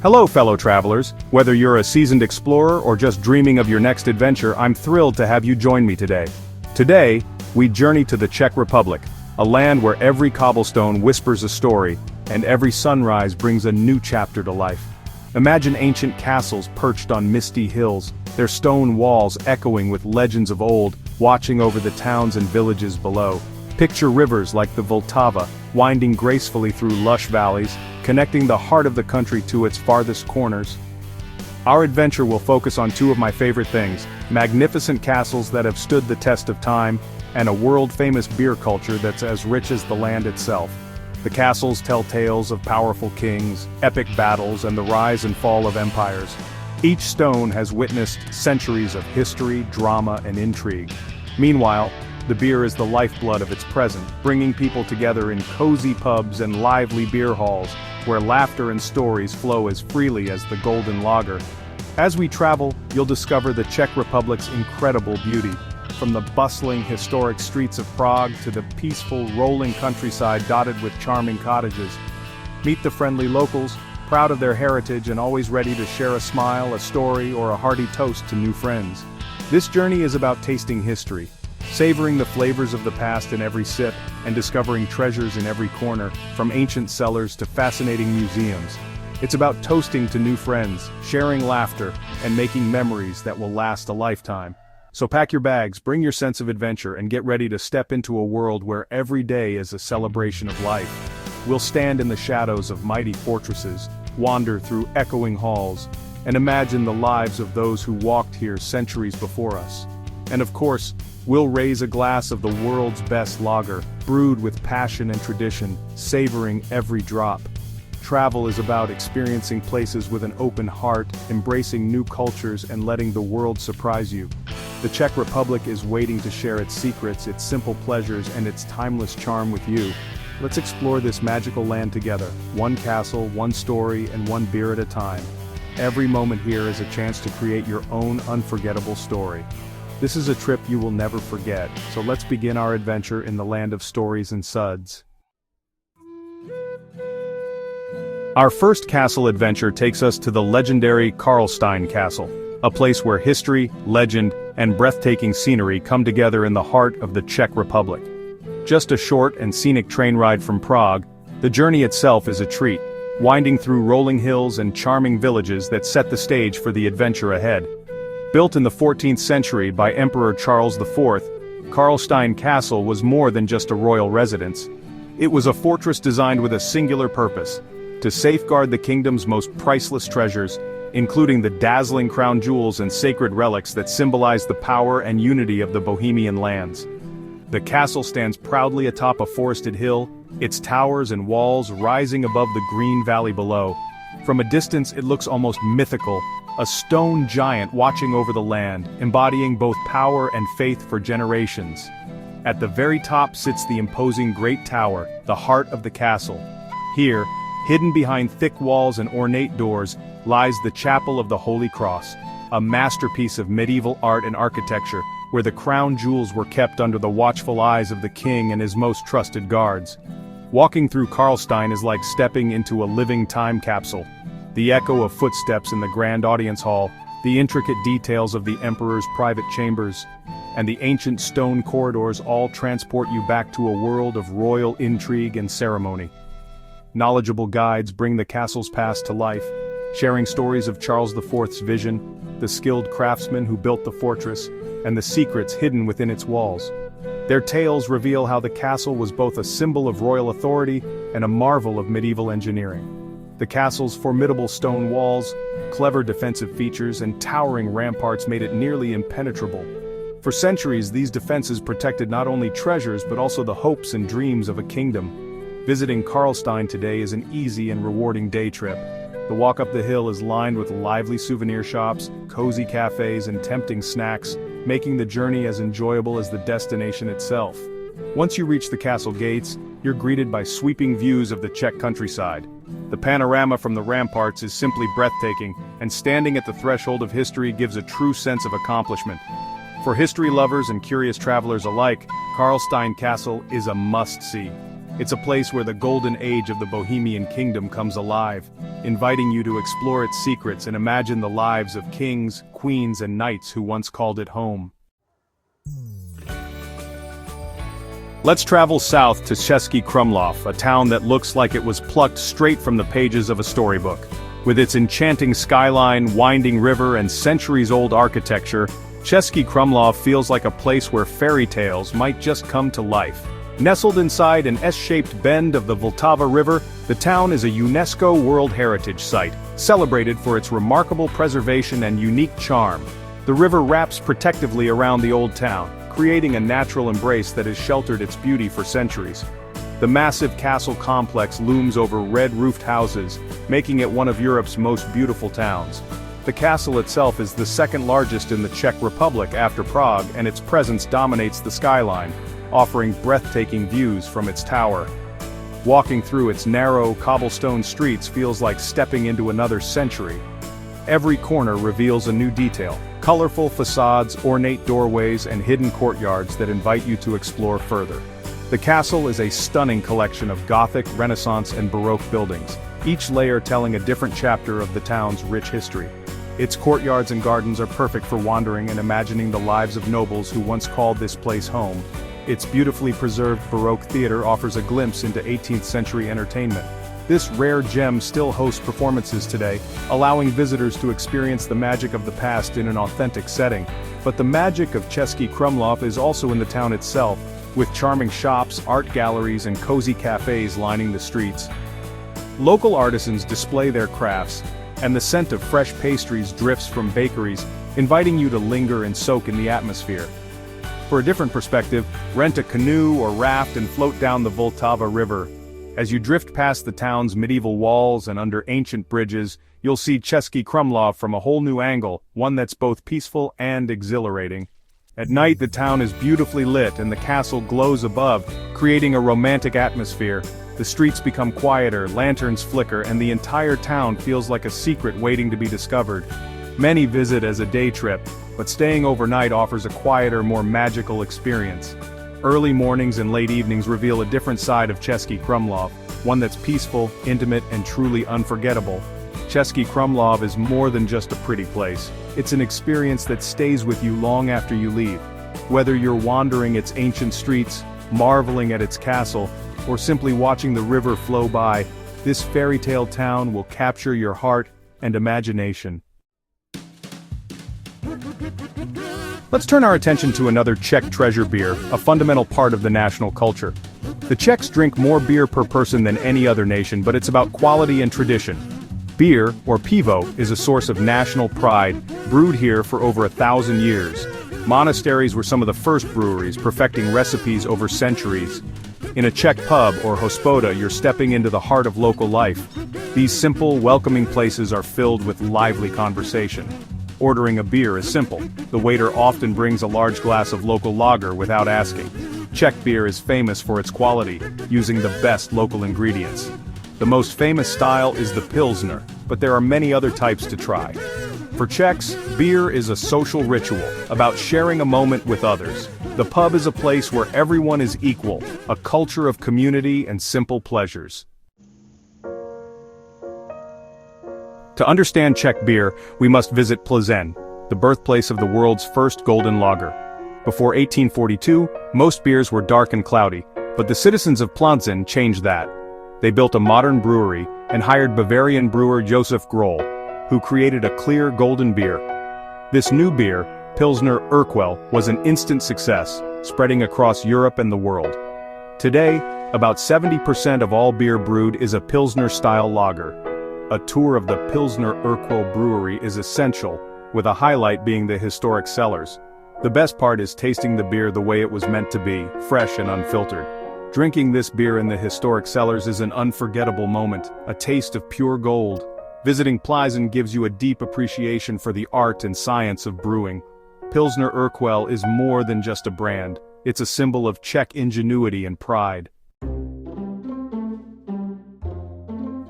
Hello fellow travelers, whether you're a seasoned explorer or just dreaming of your next adventure, I'm thrilled to have you join me today. Today, we journey to the Czech Republic, a land where every cobblestone whispers a story, and every sunrise brings a new chapter to life. Imagine ancient castles perched on misty hills, their stone walls echoing with legends of old, watching over the towns and villages below. Picture rivers like the Vltava, winding gracefully through lush valleys, connecting the heart of the country to its farthest corners. Our adventure will focus on two of my favorite things: magnificent castles that have stood the test of time, and a world-famous beer culture that's as rich as the land itself. The castles tell tales of powerful kings, epic battles, and the rise and fall of empires. Each stone has witnessed centuries of history, drama, and intrigue. Meanwhile, the beer is the lifeblood of its present, bringing people together in cozy pubs and lively beer halls, where laughter and stories flow as freely as the golden lager. As we travel, you'll discover the Czech Republic's incredible beauty, from the bustling historic streets of Prague to the peaceful, rolling countryside dotted with charming cottages. Meet the friendly locals, proud of their heritage and always ready to share a smile, a story, or a hearty toast to new friends. This journey is about tasting history, savoring the flavors of the past in every sip, and discovering treasures in every corner, from ancient cellars to fascinating museums. It's about toasting to new friends, sharing laughter, and making memories that will last a lifetime. So pack your bags, bring your sense of adventure, and get ready to step into a world where every day is a celebration of life. We'll stand in the shadows of mighty fortresses, wander through echoing halls, and imagine the lives of those who walked here centuries before us. And of course, we'll raise a glass of the world's best lager, brewed with passion and tradition, savoring every drop. Travel is about experiencing places with an open heart, embracing new cultures, and letting the world surprise you. The Czech Republic is waiting to share its secrets, its simple pleasures, and its timeless charm with you. Let's explore this magical land together, one castle, one story, and one beer at a time. Every moment here is a chance to create your own unforgettable story. This is a trip you will never forget, so let's begin our adventure in the land of stories and suds. Our first castle adventure takes us to the legendary Karlstein Castle, a place where history, legend, and breathtaking scenery come together in the heart of the Czech Republic. Just a short and scenic train ride from Prague, the journey itself is a treat, winding through rolling hills and charming villages that set the stage for the adventure ahead. Built in the 14th century by Emperor Charles IV, Karlstein Castle was more than just a royal residence. It was a fortress designed with a singular purpose: to safeguard the kingdom's most priceless treasures, including the dazzling crown jewels and sacred relics that symbolize the power and unity of the Bohemian lands. The castle stands proudly atop a forested hill, its towers and walls rising above the green valley below. From a distance it looks almost mythical, a stone giant watching over the land, embodying both power and faith for generations. At the very top sits the imposing Great Tower, the heart of the castle. Here, hidden behind thick walls and ornate doors, lies the Chapel of the Holy Cross, a masterpiece of medieval art and architecture, where the crown jewels were kept under the watchful eyes of the king and his most trusted guards. Walking through Karlstein is like stepping into a living time capsule. The echo of footsteps in the grand audience hall, the intricate details of the emperor's private chambers, and the ancient stone corridors all transport you back to a world of royal intrigue and ceremony. Knowledgeable guides bring the castle's past to life, sharing stories of Charles IV's vision, the skilled craftsmen who built the fortress, and the secrets hidden within its walls. Their tales reveal how the castle was both a symbol of royal authority and a marvel of medieval engineering. The castle's formidable stone walls, clever defensive features, and towering ramparts made it nearly impenetrable. For centuries, these defenses protected not only treasures but also the hopes and dreams of a kingdom. Visiting Karlstein today is an easy and rewarding day trip. The walk up the hill is lined with lively souvenir shops, cozy cafes, and tempting snacks, making the journey as enjoyable as the destination itself. Once you reach the castle gates, you're greeted by sweeping views of the Czech countryside. The panorama from the ramparts is simply breathtaking, and standing at the threshold of history gives a true sense of accomplishment. For history lovers and curious travelers alike, Karlstein Castle is a must-see. It's a place where the golden age of the Bohemian kingdom comes alive, inviting you to explore its secrets and imagine the lives of kings, queens and knights who once called it home. Let's travel south to Český Krumlov, a town that looks like it was plucked straight from the pages of a storybook. With its enchanting skyline, winding river and centuries-old architecture, Český Krumlov feels like a place where fairy tales might just come to life. Nestled inside an S-shaped bend of the Vltava River, the town is a UNESCO World Heritage Site, celebrated for its remarkable preservation and unique charm. The river wraps protectively around the old town, creating a natural embrace that has sheltered its beauty for centuries. The massive castle complex looms over red-roofed houses, making it one of Europe's most beautiful towns. The castle itself is the second largest in the Czech Republic after Prague, and its presence dominates the skyline, offering breathtaking views from its tower. Walking through its narrow, cobblestone streets feels like stepping into another century. Every corner reveals a new detail, colorful facades, ornate doorways, and hidden courtyards that invite you to explore further. The castle is a stunning collection of Gothic, Renaissance, and Baroque buildings, each layer telling a different chapter of the town's rich history. Its courtyards and gardens are perfect for wandering and imagining the lives of nobles who once called this place home. Its beautifully preserved Baroque theater offers a glimpse into 18th century entertainment. This rare gem still hosts performances today, allowing visitors to experience the magic of the past in an authentic setting. But the magic of Český Krumlov is also in the town itself, with charming shops, art galleries, and cozy cafes lining the streets. Local artisans display their crafts, and the scent of fresh pastries drifts from bakeries, inviting you to linger and soak in the atmosphere. For a different perspective, rent a canoe or raft and float down the Vltava River. As you drift past the town's medieval walls and under ancient bridges, you'll see Český Krumlov from a whole new angle, one that's both peaceful and exhilarating. At night, the town is beautifully lit and the castle glows above, creating a romantic atmosphere. The streets become quieter, lanterns flicker, and the entire town feels like a secret waiting to be discovered. Many visit as a day trip, but staying overnight offers a quieter, more magical experience. Early mornings and late evenings reveal a different side of Český Krumlov, one that's peaceful, intimate, and truly unforgettable. Český Krumlov is more than just a pretty place. It's an experience that stays with you long after you leave. Whether you're wandering its ancient streets, marveling at its castle, or simply watching the river flow by, this fairy tale town will capture your heart and imagination. Let's turn our attention to another Czech treasure, beer, a fundamental part of the national culture. The Czechs drink more beer per person than any other nation, but it's about quality and tradition. Beer, or pivo, is a source of national pride, brewed here for over 1,000 years. Monasteries were some of the first breweries, perfecting recipes over centuries. In a Czech pub or hospoda, you're stepping into the heart of local life. These simple, welcoming places are filled with lively conversation. Ordering a beer is simple. The waiter often brings a large glass of local lager without asking. Czech beer is famous for its quality, using the best local ingredients. The most famous style is the Pilsner, but there are many other types to try. For Czechs, beer is a social ritual, about sharing a moment with others. The pub is a place where everyone is equal, a culture of community and simple pleasures. To understand Czech beer, we must visit Plzeň, the birthplace of the world's first golden lager. Before 1842, most beers were dark and cloudy, but the citizens of Plzeň changed that. They built a modern brewery and hired Bavarian brewer Josef Groll, who created a clear golden beer. This new beer, Pilsner Urquell, was an instant success, spreading across Europe and the world. Today, about 70% of all beer brewed is a Pilsner-style lager. A tour of the Pilsner Urquell brewery is essential, with a highlight being the historic cellars. The best part is tasting the beer the way it was meant to be, fresh and unfiltered. Drinking this beer in the historic cellars is an unforgettable moment, a taste of pure gold. Visiting Plzeň gives you a deep appreciation for the art and science of brewing. Pilsner Urquell is more than just a brand. It's a symbol of Czech ingenuity and pride.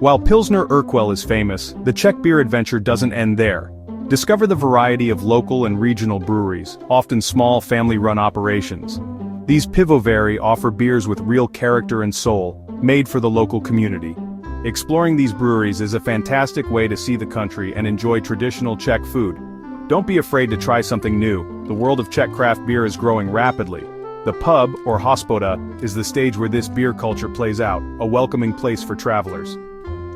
While Pilsner Urquell is famous, the Czech beer adventure doesn't end there. Discover the variety of local and regional breweries, often small family-run operations. These pivovary offer beers with real character and soul, made for the local community. Exploring these breweries is a fantastic way to see the country and enjoy traditional Czech food. Don't be afraid to try something new. The world of Czech craft beer is growing rapidly. The pub, or hospoda, is the stage where this beer culture plays out, a welcoming place for travelers.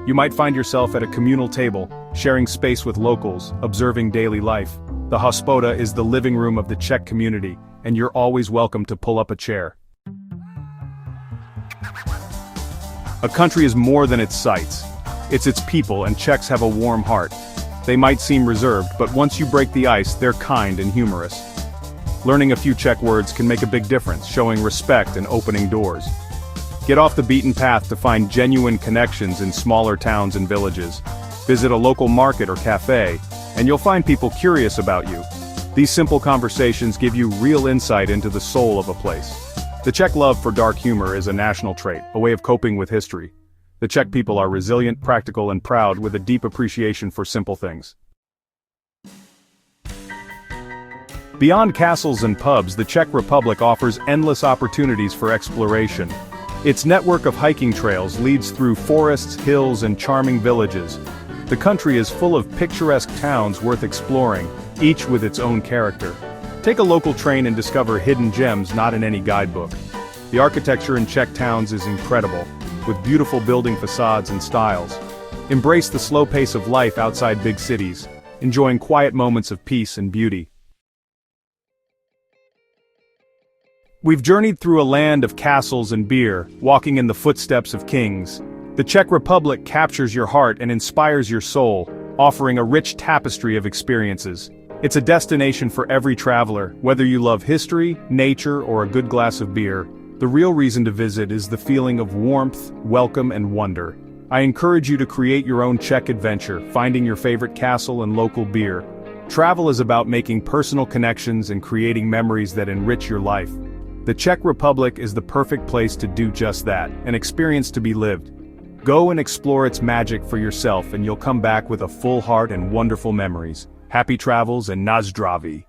You might find yourself at a communal table, sharing space with locals, observing daily life. The hospoda is the living room of the Czech community, and you're always welcome to pull up a chair. A country is more than its sights. It's its people, and Czechs have a warm heart. They might seem reserved, but once you break the ice, they're kind and humorous. Learning a few Czech words can make a big difference, showing respect and opening doors. Get off the beaten path to find genuine connections in smaller towns and villages. Visit a local market or cafe, and you'll find people curious about you. These simple conversations give you real insight into the soul of a place. The Czech love for dark humor is a national trait, a way of coping with history. The Czech people are resilient, practical, and proud, with a deep appreciation for simple things. Beyond castles and pubs, the Czech Republic offers endless opportunities for exploration. Its network of hiking trails leads through forests, hills, and charming villages. The country is full of picturesque towns worth exploring, each with its own character. Take a local train and discover hidden gems not in any guidebook. The architecture in Czech towns is incredible, with beautiful building facades and styles. Embrace the slow pace of life outside big cities, enjoying quiet moments of peace and beauty. We've journeyed through a land of castles and beer, walking in the footsteps of kings. The Czech Republic captures your heart and inspires your soul, offering a rich tapestry of experiences. It's a destination for every traveler, whether you love history, nature, or a good glass of beer. The real reason to visit is the feeling of warmth, welcome, and wonder. I encourage you to create your own Czech adventure, finding your favorite castle and local beer. Travel is about making personal connections and creating memories that enrich your life. The Czech Republic is the perfect place to do just that, an experience to be lived. Go and explore its magic for yourself, and you'll come back with a full heart and wonderful memories. Happy travels and na zdraví!